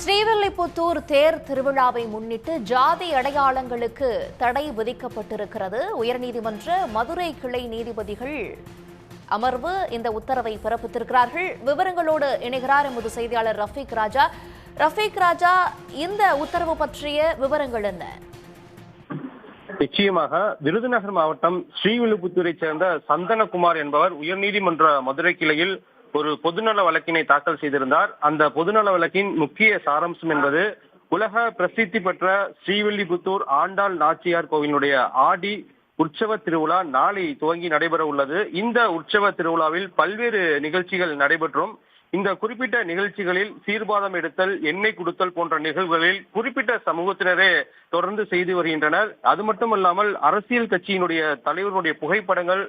ஸ்ரீவில்லிபுத்தூர் தேர் திருவிழாவை முன்னிட்டு ஜாதி அடையாளங்களுக்கு தடை விதிக்கப்பட்டிருக்கிறது. உயர்நீதிமன்ற மதுரை கிளை நீதிபதிகள் அமர்வு இந்த உத்தரவை பிறப்பித்திருக்கிறார்கள். விவரங்களோடு இணைகிறார் எமது செய்தியாளர் ரஃபீக் ராஜா. ரஃபீக் ராஜா, இந்த உத்தரவு பற்றிய விவரங்கள் என்ன? நிச்சயமாக விருதுநகர் மாவட்டம் ஸ்ரீவில்லிபுத்தூரை சேர்ந்த சந்தனகுமார் என்பவர் உயர்நீதிமன்ற மதுரை கிளையில் ஒரு பொதுநல வழக்கினை தாக்கல் செய்திருந்தார். அந்த பொதுநல வழக்கின் முக்கிய சாராம்சம் என்பது உலக பிரசித்தி பெற்ற ஸ்ரீவில்லிபுத்தூர் ஆண்டாள் நாச்சியார் கோவிலுடைய ஆடி உற்சவ திருவிழா நாளை துவங்கி நடைபெற உள்ளது. இந்த உற்சவ திருவிழாவில் பல்வேறு நிகழ்ச்சிகள் நடைபெற்றும் இந்த குறிப்பிட்ட நிகழ்ச்சிகளில் சீர்பாதம் எடுத்தல், எண்ணெய் கொடுத்தல் போன்ற நிகழ்வுகளில் குறிப்பிட்ட சமூகத்தினரே தொடர்ந்து செய்து வருகின்றனர். அது மட்டுமல்லாமல் அரசியல் கட்சியினுடைய தலைவர்களுடைய புகைப்படங்கள்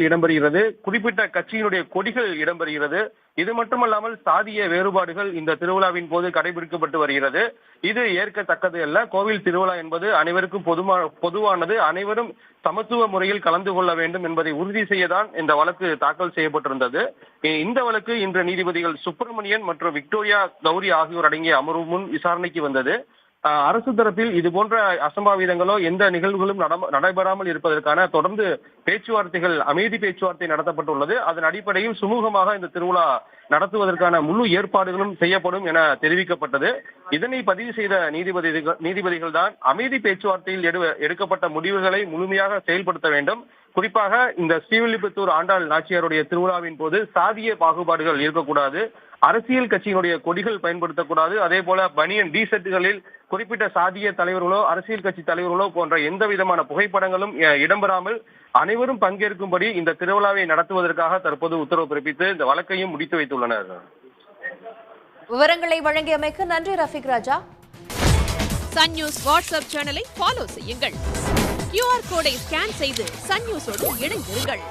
இடம்பெறுகிறது. குறிப்பிட்ட கட்சியினுடைய கொடிகள் இடம்பெறுகிறது. இது மட்டுமல்லாமல் சாதிய வேறுபாடுகள் இந்த திருவிழாவின் போது கடைபிடிக்கப்பட்டு வருகிறது. இது ஏற்கத்தக்கது அல்ல. கோவில் திருவிழா என்பது அனைவருக்கும் பொதுவானது. அனைவரும் சமத்துவ முறையில் கலந்து கொள்ள வேண்டும் என்பதை உறுதி செய்யதான் இந்த வழக்கு தாக்கல் செய்யப்பட்டிருந்தது. இந்த வழக்கு இன்று நீதிபதிகள் சுப்பிரமணியன் மற்றும் விக்டோரியா கௌரி ஆகியோர் அடங்கிய அமர்வு முன் விசாரணைக்கு வந்தது. அரசு தரப்பில் இது போன்ற அசம்பாவிதங்களோ எந்த நிகழ்வுகளும் நடைபெறாமல் இருப்பதற்கான தொடர்ந்து பேச்சுவார்த்தைகள், அமைதி பேச்சுவார்த்தை நடத்தப்பட்டுள்ளது. அதன் அடிப்படையில் சுமூகமாக இந்த திருவிழா நடத்துவதற்கான முழு ஏற்பாடுகளும் செய்யப்படும் என தெரிவிக்கப்பட்டது. இதனை பதிவு செய்த நீதிபதிகள் தான் அமைதி பேச்சுவார்த்தையில் எடுக்கப்பட்ட முடிவுகளை முழுமையாக செயல்படுத்த வேண்டும். குறிப்பாக இந்த ஸ்ரீவில்லிபுத்தூர் ஆண்டாள் நாச்சியாருடைய திருவிழாவின் போது சாதிய பாகுபாடுகள் இருக்கக்கூடாது, அரசியல் கட்சியினுடைய கொடிகள் பயன்படுத்தக்கூடாது, அதே போல பனியன் டி ஷர்ட்டுகளில் குறிப்பிட்ட சாதிய தலைவர்களோ அரசியல் கட்சி தலைவர்களோ போன்ற எந்த விதமான புகைப்படங்களும் இடம்பெறாமல் அனைவரும் பங்கேற்கும்படி இந்த திருவிழாவை நடத்துவதற்காக தற்போது உத்தரவு பிறப்பித்து இந்த வழக்கையும் முடித்து வைத்துள்ளனர். விவரங்களை வழங்கியமைக்கு நன்றி ரஃபீக் ராஜா. சன் நியூஸ் வாட்ஸ்அப் சேனலை ஃபாலோ செய்யுங்கள். QR கோடை ஸ்கேன் செய்து சன் நியூஸோடு இணைந்திருங்கள்.